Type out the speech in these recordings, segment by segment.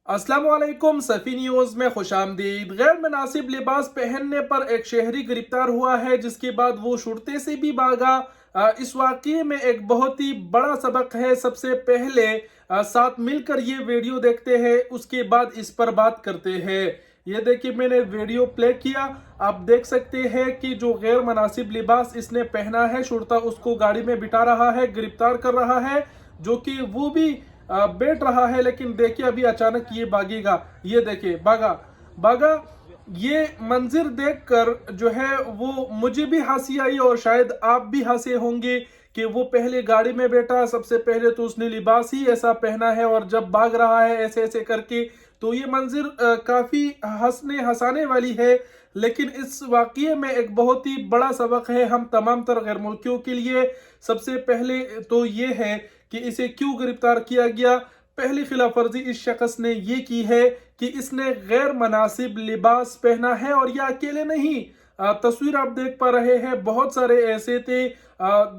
अस्सलाम वालेकुम। सफ़ी न्यूज़ में खुशामदीद। गैर मुनासिब लिबास पहनने पर एक शहरी गिरफ्तार हुआ है, जिसके बाद वो शुरते से भी भागा। इस वाक़ये में एक बहुत ही बड़ा सबक है। सबसे पहले साथ मिलकर ये वीडियो देखते हैं, उसके बाद इस पर बात करते हैं। ये देखिए, मैंने वीडियो प्ले किया। आप देख सकते हैं कि जो गैर मुनासिब लिबास इसने पहना है, शुरता उसको गाड़ी में बिठा रहा है, गिरफ्तार कर रहा है, जो कि वो भी बैठ रहा है। लेकिन देखिए, अभी अचानक ये भागेगा। ये देखिए, भागा भागा। ये मंजिर देखकर जो है वो मुझे भी हंसी आई और शायद आप भी हंसे होंगे कि वो पहले गाड़ी में बैठा। सबसे पहले तो उसने लिबास ही ऐसा पहना है और जब भाग रहा है ऐसे ऐसे करके, तो ये मंजिर काफी हंसने हंसाने वाली है। लेकिन इस वाकये में एक बहुत ही बड़ा सबक है हम तमाम तर गैर मुल्कियों के लिए। सबसे पहले तो ये है कि इसे क्यों गिरफ्तार किया गया। पहली खिलाफ वर्जी इस शख्स ने ये की है कि इसने गैर मुनासिब लिबास पहना है, और यह अकेले नहीं। तस्वीर आप देख पा रहे हैं, बहुत सारे ऐसे थे।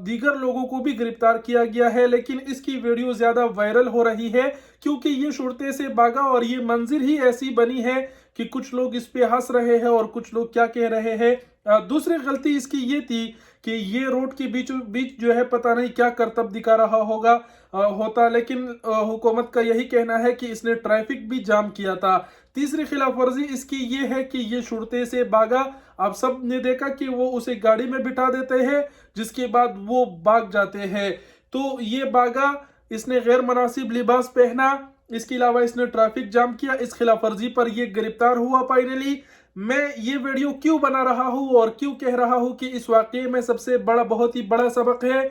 दीगर लोगों को भी गिरफ्तार किया गया है, लेकिन इसकी वीडियो ज्यादा वायरल हो रही है क्योंकि ये शुरते से भागा और ये मंजिर ही ऐसी बनी है कि कुछ लोग इस पे हंस रहे हैं और कुछ लोग क्या कह रहे हैं। दूसरी गलती इसकी ये थी कि ये रोड के बीचों बीच जो है पता नहीं क्या करतब दिखा रहा होता। लेकिन हुकूमत का यही कहना है कि इसने ट्रैफिक भी जाम किया था। तीसरी खिलाफ वर्जी इसकी ये है कि ये शुरते से भागा। आप सब ने देखा कि वो उसे गाड़ी में बिठा देते हैं, जिसके बाद वो भाग जाते हैं। तो ये भागा, इसने गैर मुनासिब लिबास पहना, इसके अलावा इसने ट्रैफिक जाम किया। इस खिलाफ वर्जी पर ये गिरफ्तार हुआ फाइनली। मैं ये वीडियो क्यों बना रहा हूं और क्यों कह रहा हूं कि इस वाकये में सबसे बड़ा, बहुत ही बड़ा सबक है।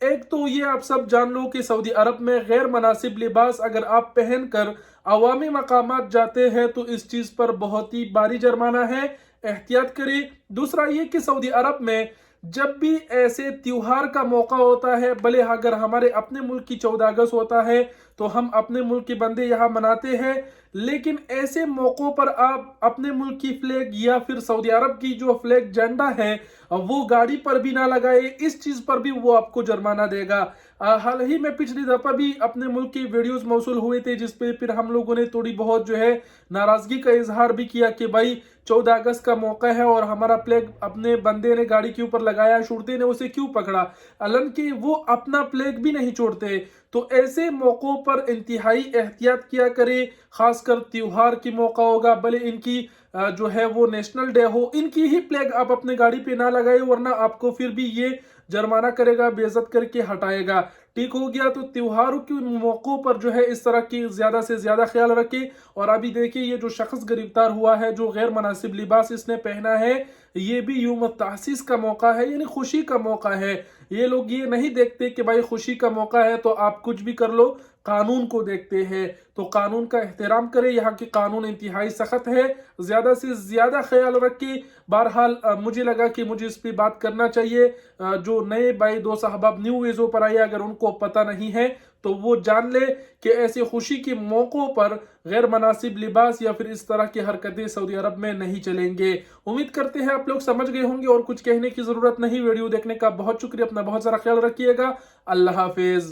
एक तो ये आप सब जान लो कि सऊदी अरब में गैर मुनासिब लिबास अगर आप पहनकर अवामी मकामात जाते हैं तो इस चीज पर बहुत ही भारी जुर्माना है, एहतियात करें। दूसरा ये कि सऊदी अरब में जब भी ऐसे त्योहार का मौका होता है, भले अगर हमारे अपने मुल्क की 14 अगस्त होता है तो हम अपने मुल्क के बंदे यहाँ मनाते हैं, लेकिन ऐसे मौकों पर आप अपने मुल्क की फ्लैग या फिर सऊदी अरब की जो फ्लैग झंडा है वो गाड़ी पर भी ना लगाए। इस चीज पर भी वो आपको जुर्माना देगा। हाल ही में पिछली दफा भी अपने मुल्क की वीडियोस मौसूल हुए थे, जिसपे फिर हम लोगों ने थोड़ी बहुत जो है नाराजगी का इजहार भी किया कि भाई 14 अगस्त का मौका है और हमारा फ्लैग अपने बंदे ने गाड़ी के ऊपर लगाया, शुरते ने उसे क्यों पकड़ा, हालांकि वो अपना फ्लैग भी नहीं छोड़ते। तो ऐसे मौकों पर इंतहाई एहतियात किया करे, खासकर त्योहार की मौका होगा, भले इनकी जो है वो नेशनल डे हो, इनकी ही फ्लैग आप अपने गाड़ी पे ना लगाए, वरना आपको फिर भी ये जुर्माना करेगा, बेइज्जत करके हटाएगा। ठीक हो गया। तो त्योहारों के मौकों पर जो है इस तरह की ज्यादा से ज्यादा ख्याल रखें। और अभी देखिए, ये जो शख्स गिरफ्तार हुआ है, जो गैर मुनासिब लिबास इसने पहना है, ये भी यूम तासीस का मौका है, यानी खुशी का मौका है। ये लोग ये नहीं देखते कि भाई खुशी का मौका है तो आप कुछ भी कर लो, कानून को देखते हैं। तो कानून का एहतराम करें, यहाँ के कानून इंतहाई सख्त है, ज्यादा से ज्यादा ख्याल रखें। बहरहाल मुझे लगा कि मुझे इस पे बात करना चाहिए। जो नए भाई दो साहब न्यू वेजों पर आए, अगर उनको पता नहीं है तो वो जान ले कि ऐसे खुशी के मौकों पर गैर मुनासिब लिबास या फिर इस तरह की हरकतें सऊदी अरब में नहीं चलेंगे। उम्मीद करते हैं आप लोग समझ गए होंगे और कुछ कहने की जरूरत नहीं। वीडियो देखने का बहुत शुक्रिया। अपना बहुत सारा ख्याल रखिएगा। अल्लाह हाफिज।